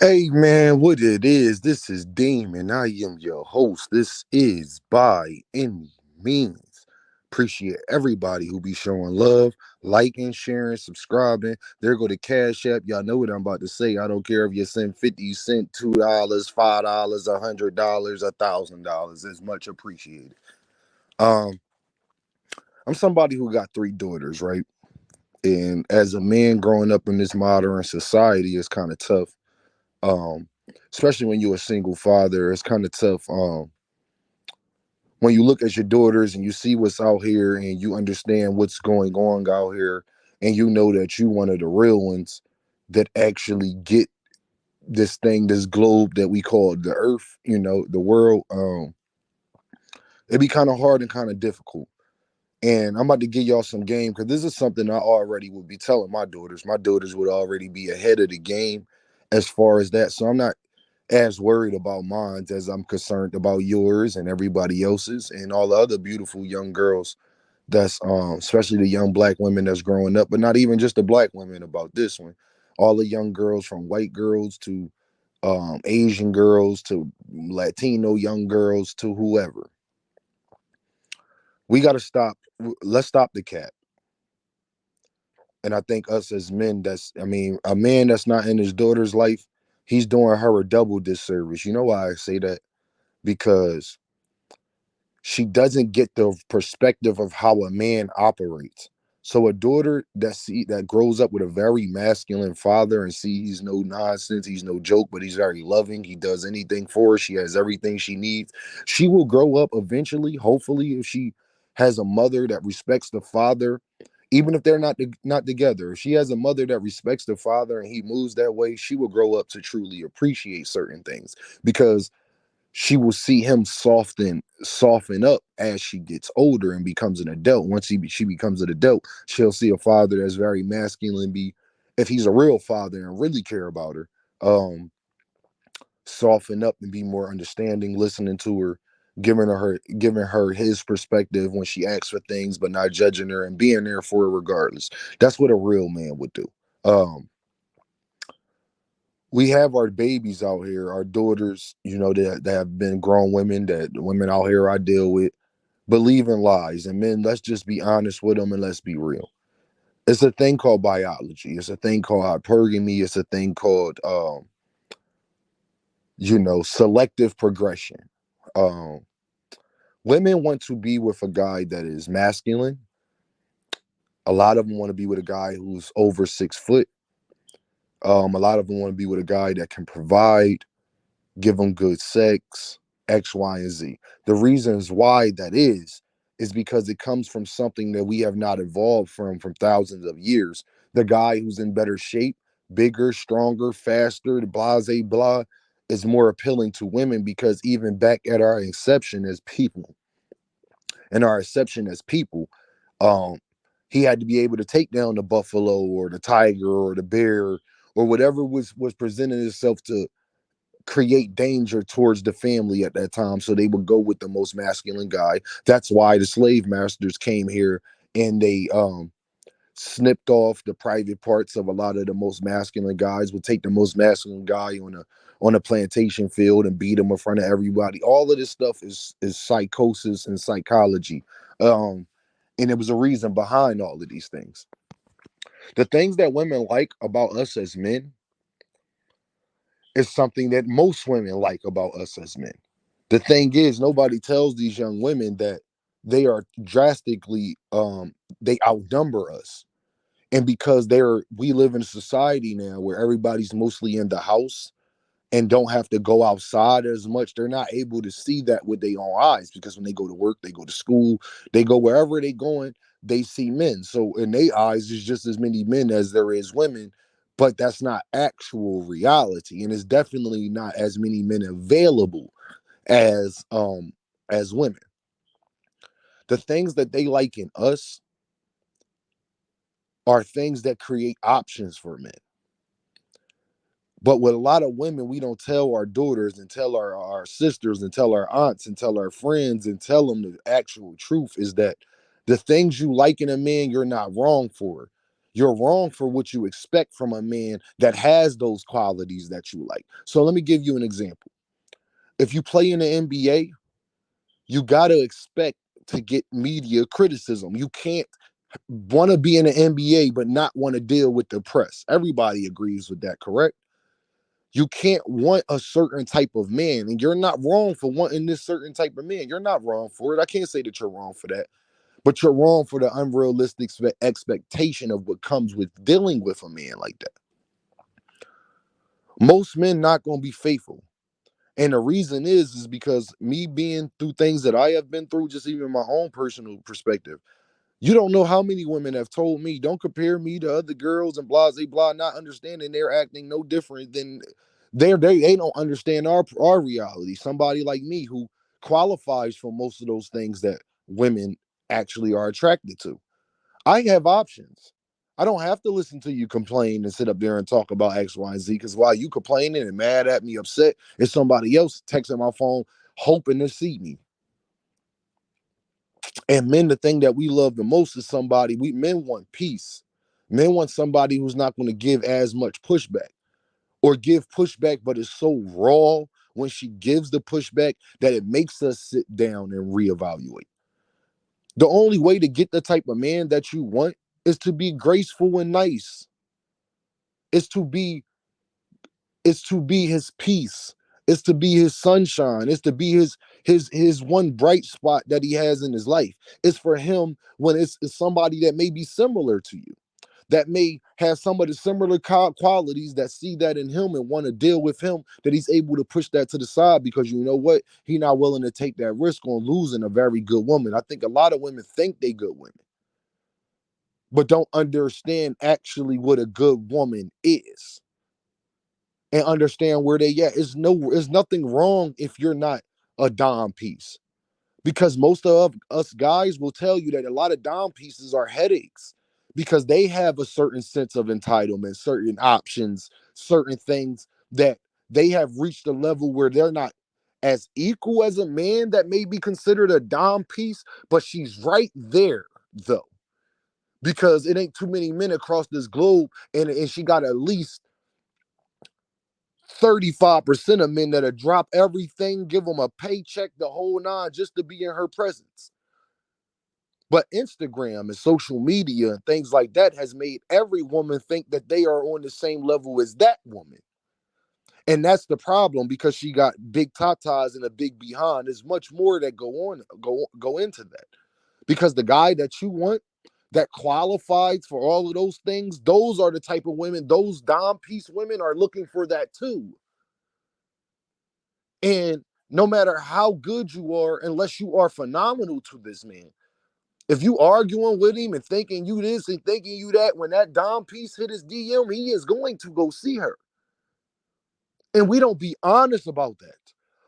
Hey man, what it is? This is Deem, and I am your host. This is by any means. Appreciate everybody who be showing love, liking, sharing, subscribing. There go the Cash App. Y'all know what I'm about to say. I don't care if you send 50 cents, $2, $5, $100, $1,000. It's much appreciated. Um, I'm somebody who got three daughters, right? And as a man growing up in this modern society, it's kind of tough, um especially when you're a single father. It's kind of tough, when you look at your daughters and you see what's out here and you understand what's going on out here, and you know that you one of the real ones that actually get this globe that we call the earth, the world. It'd be kind of hard and kind of difficult. And I'm about to give y'all some game, because this is something I already would be telling my daughters. My daughters would already be ahead of the game as far as that. So I'm not as worried about mine as I'm concerned about yours and everybody else's and all the other beautiful young girls that's especially the young black women that's growing up, but not even just the black women about this one. All the young girls, from white girls to Asian girls to Latino young girls to whoever. We got to stop. Let's stop the cat. And I think us as men, a man that's not in his daughter's life, he's doing her a double disservice. You know why I say that? Because she doesn't get the perspective of how a man operates. So a daughter that grows up with a very masculine father and see he's no nonsense, he's no joke, but he's very loving. He does anything for her. She has everything she needs. She will grow up eventually, hopefully, if she has a mother that respects the father, even if they're not together. If she has a mother that respects the father and he moves that way, she will grow up to truly appreciate certain things, because she will see him soften up as she gets older and becomes an adult. Once she becomes an adult, she'll see a father that's very masculine, be, if he's a real father and really care about her, um soften up and be more understanding, listening to her, giving her his perspective when she asks for things, but not judging her and being there for her regardless. That's what a real man would do. Um we have our babies out here, our daughters, that have been grown women, that the women out here I deal with believe in lies. And men, let's just be honest with them and let's be real. It's a thing called biology. It's a thing called hypergamy. It's a thing called, selective progression. Um, Women want to be with a guy that is masculine. A lot of them want to be with a guy who's over 6 foot. A lot of them want to be with a guy that can provide, give them good sex, X, Y, and Z. The reasons why that is because it comes from something that we have not evolved from thousands of years. The guy who's in better shape, bigger, stronger, faster, the blase blah, is more appealing to women, because even back at our inception as people, um, he had to be able to take down the buffalo or the tiger or the bear or whatever was presenting itself to create danger towards the family at that time. So they would go with the most masculine guy. That's why the slave masters came here and they snipped off the private parts of a lot of the most masculine guys, would take the most masculine guy on a plantation field and beat him in front of everybody. All of this stuff is psychosis and psychology. Um and it was a reason behind all of these things. The things that women like about us as men is something that most women like about us as men. The thing is, nobody tells these young women that they are drastically, they outnumber us. And because we live in a society now where everybody's mostly in the house and don't have to go outside as much, they're not able to see that with their own eyes, because when they go to work, they go to school, they go wherever they going, they see men. So in their eyes, there's just as many men as there is women, but that's not actual reality. And it's definitely not as many men available as women. The things that they like in us are things that create options for men. But with a lot of women, we don't tell our daughters and tell our sisters and tell our aunts and tell our friends and tell them the actual truth is that the things you like in a man, you're not wrong for. You're wrong for what you expect from a man that has those qualities that you like. So let me give you an example. If you play in the NBA, you got to expect to get media criticism. You can't want to be in the NBA but not want to deal with the press. Everybody agrees with that, correct? You can't want a certain type of man, and you're not wrong for wanting this certain type of man. You're not wrong for it. I can't say that you're wrong for that, but you're wrong for the unrealistic expectation of what comes with dealing with a man like that. Most men not going to be faithful. And the reason is because me being through things that I have been through, just even my own personal perspective, you don't know how many women have told me, don't compare me to other girls and blah, blah, blah, not understanding they're acting no different than they don't understand our reality. Somebody like me who qualifies for most of those things that women actually are attracted to. I have options. I don't have to listen to you complain and sit up there and talk about X, Y, and Z. Because while you complaining and mad at me, upset, it's somebody else texting my phone, hoping to see me. And men, the thing that we love the most is somebody. Men want peace. Men want somebody who's not going to give as much pushback or give pushback, but it's so raw when she gives the pushback that it makes us sit down and reevaluate. The only way to get the type of man that you want is to be graceful and nice. Is to be his peace. It's to be his sunshine. It's to be his one bright spot that he has in his life. It's for him when it's somebody that may be similar to you, that may have some of the similar qualities, that see that in him and want to deal with him, that he's able to push that to the side because you know what? He's not willing to take that risk on losing a very good woman. I think a lot of women think they good women, but don't understand actually what a good woman is and understand where they at. There's nothing wrong if you're not a dime piece. Because most of us guys will tell you that a lot of dime pieces are headaches because they have a certain sense of entitlement, certain options, certain things that they have reached a level where they're not as equal as a man that may be considered a dime piece, but she's right there though. Because it ain't too many men across this globe, and she got at least 35% of men that'll drop everything, give them a paycheck, the whole nine, just to be in her presence. But Instagram and social media and things like that has made every woman think that they are on the same level as that woman. And that's the problem because she got big tatas and a big behind. There's much more that go into that. Because the guy that you want that qualifies for all of those things, those are the type of women, those dime piece women are looking for that too. And no matter how good you are, unless you are phenomenal to this man, if you arguing with him and thinking you this and thinking you that, when that Dom piece hit his DM, he is going to go see her. And we don't be honest about that.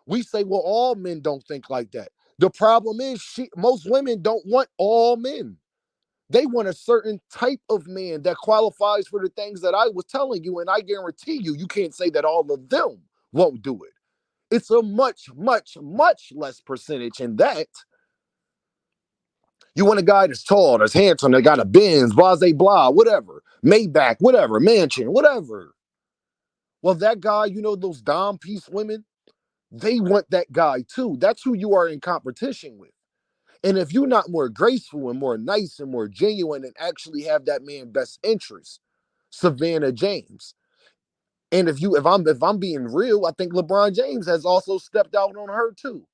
We say, well, all men don't think like that. The problem is most women don't want all men. They want a certain type of man that qualifies for the things that I was telling you. And I guarantee you, you can't say that all of them won't do it. It's a much, much, much less percentage in that. You want a guy that's tall, that's handsome, that got a Benz, blase blah, whatever, Maybach, whatever, mansion, whatever. Well, that guy, you know, those dime piece women, they want that guy too. That's who you are in competition with. And if you're not more graceful and more nice and more genuine and actually have that man best interest, Savannah James. And if I'm being real, I think LeBron James has also stepped out on her too.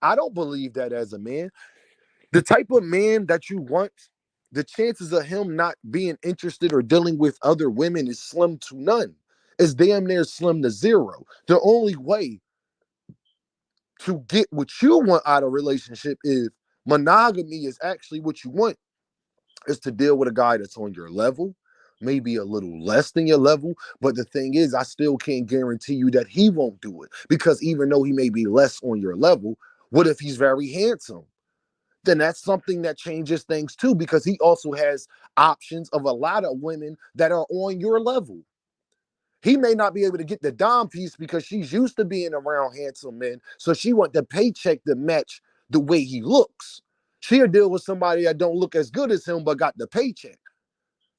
I don't believe that as a man. The type of man that you want, the chances of him not being interested or dealing with other women is slim to none. It's damn near slim to zero. The only way to get what you want out of a relationship is monogamy is actually what you want, is to deal with a guy that's on your level, maybe a little less than your level. But the thing is, I still can't guarantee you that he won't do it, because even though he may be less on your level, what if he's very handsome? Then that's something that changes things too, because he also has options of a lot of women that are on your level. He may not be able to get the dime piece because she's used to being around handsome men, so she want the paycheck to match the way he looks. She'll deal with somebody that don't look as good as him but got the paycheck.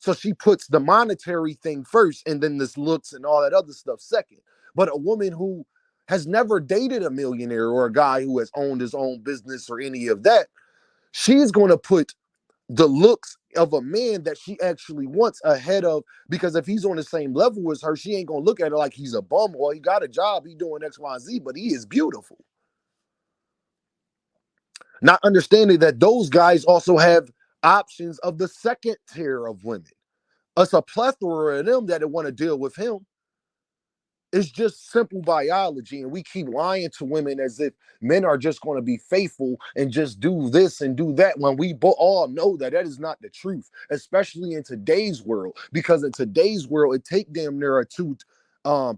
So she puts the monetary thing first and then this looks and all that other stuff second. But a woman who has never dated a millionaire or a guy who has owned his own business or any of that, she's going to put the looks of a man that she actually wants ahead of, because if he's on the same level as her, she ain't gonna look at it like he's a bum or he got a job, he doing XYZ, but he is beautiful. Not understanding that those guys also have options of the second tier of women. It's a plethora of them that want to deal with him. It's just simple biology, and we keep lying to women as if men are just going to be faithful and just do this and do that, when we all know that that is not the truth, especially in today's world. Because in today's world, it take damn near a two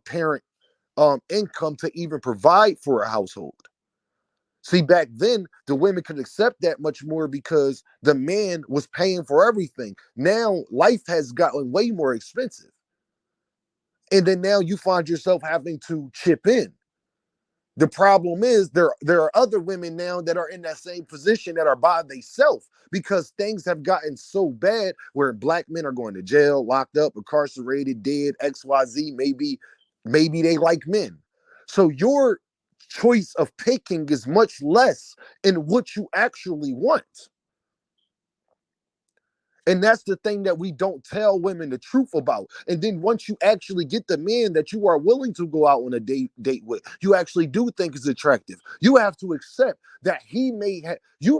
parent income to even provide for a household. See, back then, the women could accept that much more because the man was paying for everything. Now, life has gotten way more expensive. And then now you find yourself having to chip in. The problem is there are other women now that are in that same position that are by themselves, because things have gotten so bad where black men are going to jail, locked up, incarcerated, dead, XYZ, maybe they like men. So your choice of picking is much less in what you actually want. And that's the thing that we don't tell women the truth about. And then once you actually get the man that you are willing to go out on a date with, you actually do think is attractive. You have to accept that you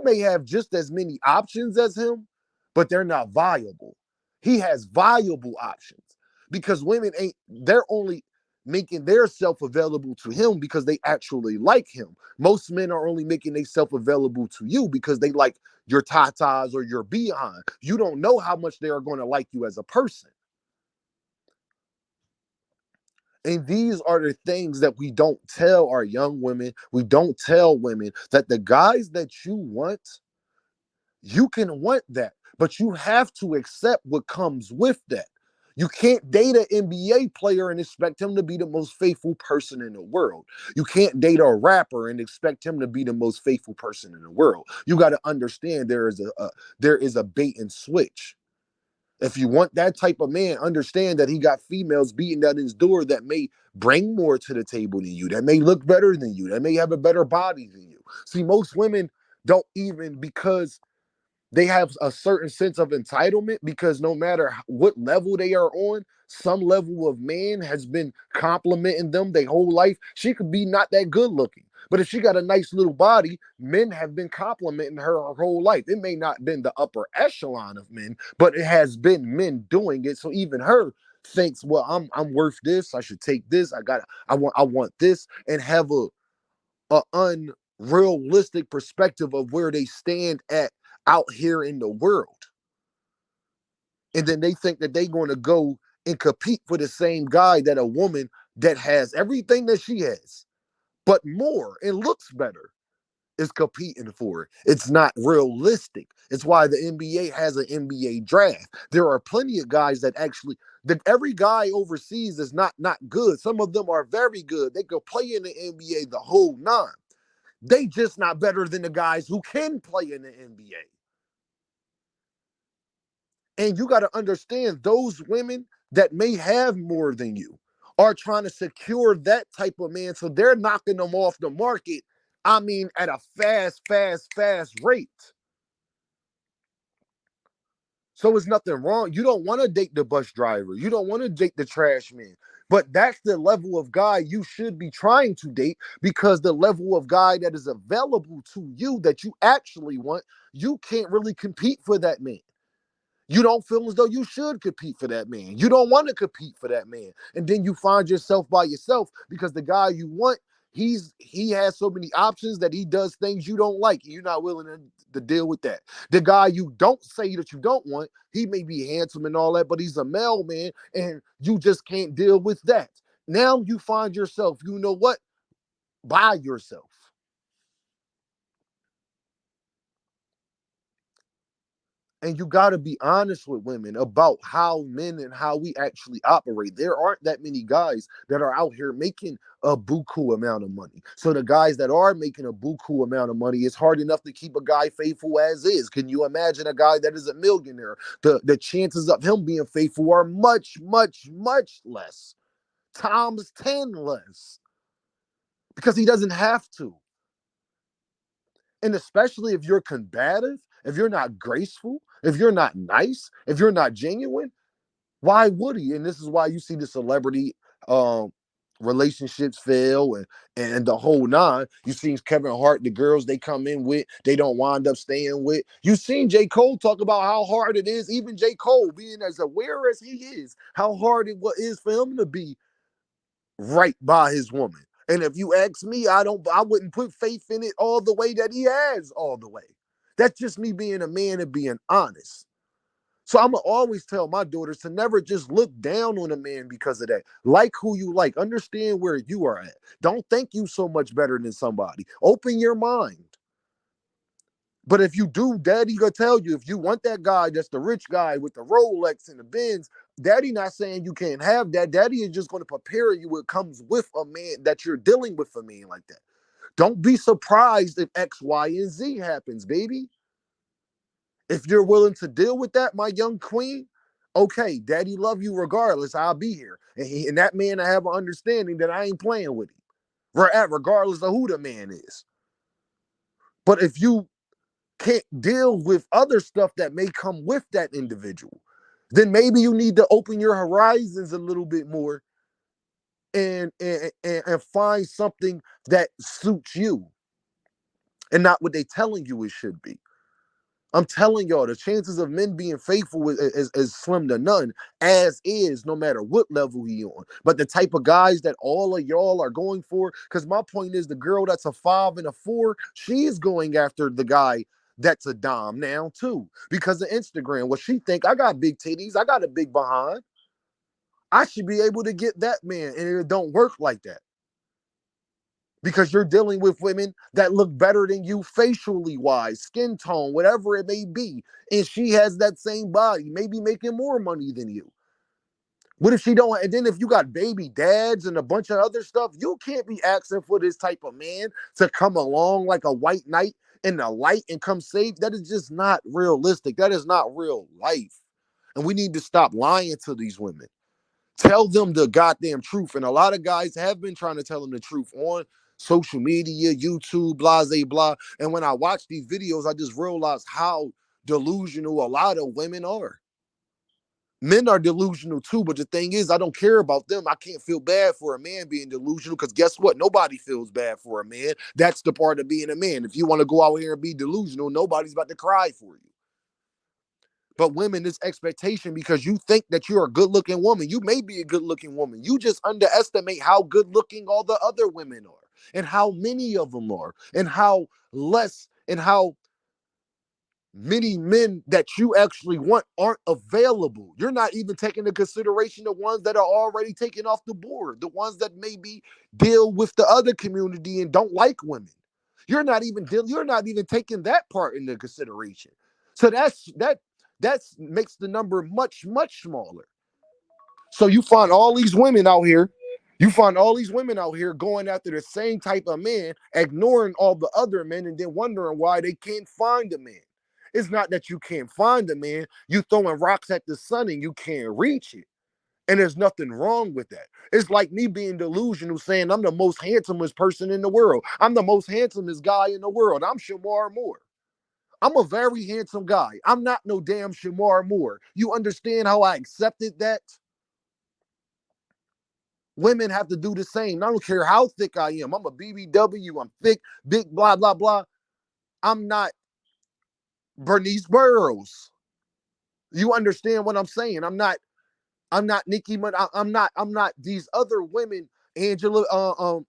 may have just as many options as him, but they're not viable. He has viable options, because women they're only making their self available to him because they actually like him. Most men are only making themselves available to you because they like your tatas or your behind. You don't know how much they are going to like you as a person. And these are the things that we don't tell our young women. We don't tell women that the guys that you want, you can want that, but you have to accept what comes with that. You can't date an NBA player and expect him to be the most faithful person in the world. You can't date a rapper and expect him to be the most faithful person in the world. You got to understand there is a bait and switch. If you want that type of man, understand that he got females beating at his door that may bring more to the table than you, that may look better than you, that may have a better body than you. See, most women don't even, because they have a certain sense of entitlement, because no matter what level they are on, some level of man has been complimenting them their whole life. She could be not that good looking, but if she got a nice little body, men have been complimenting her whole life. It may not been the upper echelon of men, but it has been men doing it. So even her thinks, well, I'm worth this. I should take this. I want this, and have a unrealistic perspective of where they stand at out here in the world. And then they think that they're going to go and compete for the same guy that a woman that has everything that she has, but more and looks better, is competing for. It's not realistic. It's why the NBA has an NBA draft. There are plenty of guys that every guy overseas is not good. Some of them are very good. They could play in the NBA the whole nine. They just not better than the guys who can play in the NBA. And you got to understand, those women that may have more than you are trying to secure that type of man. So they're knocking them off the market. I mean, at a fast rate. So it's nothing wrong. You don't want to date the bus driver. You don't want to date the trash man. But that's the level of guy you should be trying to date, because the level of guy that is available to you that you actually want, you can't really compete for that man. You don't feel as though you should compete for that man. You don't want to compete for that man. And then you find yourself by yourself because the guy you want, he has so many options that he does things you don't like, and you're not willing to deal with that. The guy you don't say that you don't want, he may be handsome and all that, but he's a male man, and you just can't deal with that. Now you find yourself, you know what, by yourself. And you got to be honest with women about how men and how we actually operate. There aren't that many guys that are out here making a buku amount of money. So the guys that are making a buku amount of money, it's hard enough to keep a guy faithful as is. Can you imagine a guy that is a millionaire? The chances of him being faithful are much, much, much less. Times 10 less. Because he doesn't have to. And especially if you're combative, if you're not graceful, if you're not nice, if you're not genuine, why would he? And this is why you see the celebrity um, relationships fail and the whole nine. You seen Kevin Hart, the girls they come in with, they don't wind up staying with. You seen J. Cole talk about how hard it is, even J. Cole being as aware as he is, how hard it is for him to be right by his woman. And if you ask me, I wouldn't put faith in it all the way that he has all the way. That's just me being a man and being honest. So I'm going to always tell my daughters to never just look down on a man because of that. Like who you like. Understand where you are at. Don't think you so much better than somebody. Open your mind. But if you do, daddy gonna tell you, if you want that guy that's the rich guy with the Rolex and the Benz, daddy not saying you can't have that. Daddy is just going to prepare you what comes with a man that you're dealing with a man like that. Don't be surprised if X, Y, and Z happens, baby. If you're willing to deal with that, my young queen, okay, daddy love you regardless. I'll be here. And that man, I have an understanding that I ain't playing with him. Regardless of who the man is. But if you can't deal with other stuff that may come with that individual, then maybe you need to open your horizons a little bit more and find something that suits you and not what they telling you it should be. I'm telling y'all, the chances of men being faithful is slim to none, as is, no matter what level he on. But the type of guys that all of y'all are going for, because my point is the girl that's a 5 and a 4, she is going after the guy that's a dom now too, because of Instagram. What she think, I got big titties, I got a big behind. I should be able to get that man, and it don't work like that. Because you're dealing with women that look better than you facially wise, skin tone, whatever it may be. And she has that same body, maybe making more money than you. What if she don't? And then if you got baby dads and a bunch of other stuff, you can't be asking for this type of man to come along like a white knight in the light and come save. That is just not realistic. That is not real life. And we need to stop lying to these women. Tell them the goddamn truth. And a lot of guys have been trying to tell them the truth on social media, YouTube, blah, blah, blah. And when I watch these videos, I just realized how delusional a lot of women are. Men are delusional too, but the thing is, I don't care about them. I can't feel bad for a man being delusional because guess what? Nobody feels bad for a man. That's the part of being a man. If you want to go out here and be delusional, nobody's about to cry for you. But women, this expectation because you think that you're a good looking woman. You may be a good looking woman. You just underestimate how good looking all the other women are and how many of them are and how less and how many men that you actually want aren't available. You're not even taking into consideration the ones that are already taken off the board, the ones that maybe deal with the other community and don't like women. You're not even taking that part into consideration. So that makes the number much, much smaller. So you find all these women out here. You find all these women out here going after the same type of man, ignoring all the other men, and then wondering why they can't find a man. It's not that you can't find a man. You throwing rocks at the sun and you can't reach it. And there's nothing wrong with that. It's like me being delusional saying I'm the most handsomest person in the world. I'm the most handsomest guy in the world. I'm Shamar Moore. I'm a very handsome guy. I'm not no damn Shamar Moore. You understand how I accepted that? Women have to do the same. I don't care how thick I am. I'm a BBW. I'm thick, big, blah, blah, blah. I'm not Bernice Burroughs. You understand what I'm saying? I'm not Nicki, but I'm not these other women, Angela,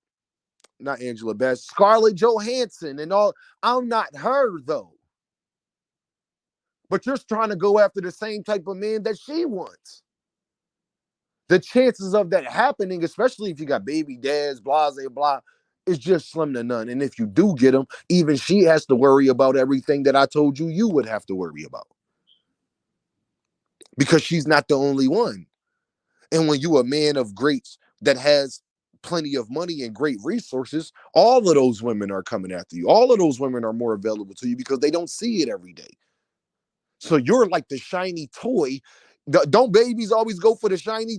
not Angela Bass, Scarlett Johansson and all. I'm not her though. But you're trying to go after the same type of man that she wants. The chances of that happening, especially if you got baby dads, blah, blah, blah, is just slim to none. And if you do get them, even she has to worry about everything that I told you would have to worry about. because she's not the only one. And when you a man of greats that has plenty of money and great resources, all of those women are coming after you. All of those women are more available to you because they don't see it every day. So you're like the shiny toy. Don't babies always go for the shiny